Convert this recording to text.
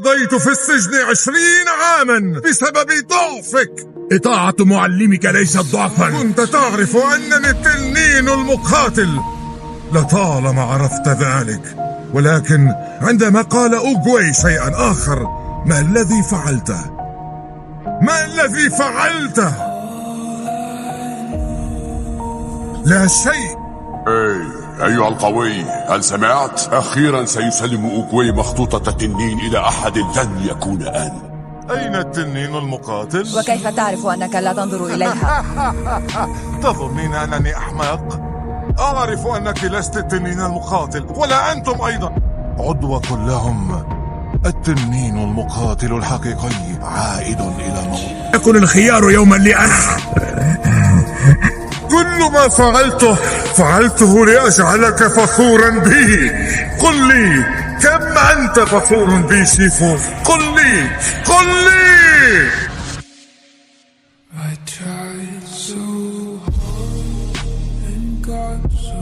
قضيت في السجن 20 عاما بسبب ضعفك. إطاعة معلمك ليست ضعفا. كنت تعرف أنني التنين المقاتل، لطالما عرفت ذلك، ولكن عندما قال أوغوي شيئا آخر. ما الذي فعلته؟ ما الذي فعلته؟ لا شيء. أيها القوي، هل سمعت؟ أخيرا سيسلم أوغوي مخطوطة التنين إلى أحد لن يكون أنا. أين التنين المقاتل؟ وكيف تعرف أنك لا تنظر إليها؟ تظنين أنني أحمق؟ أعرف أنك لست التنين المقاتل، ولا أنتم أيضا. عدوة لهم. التنين المقاتل الحقيقي عائد إلى موت. يكون الخيار يوما لي أنا. كل ما فعلته لأجعلك فخورا بي. قل لي، كم أنت فخور بي شيفو؟ قل لي. I tried so hard and got so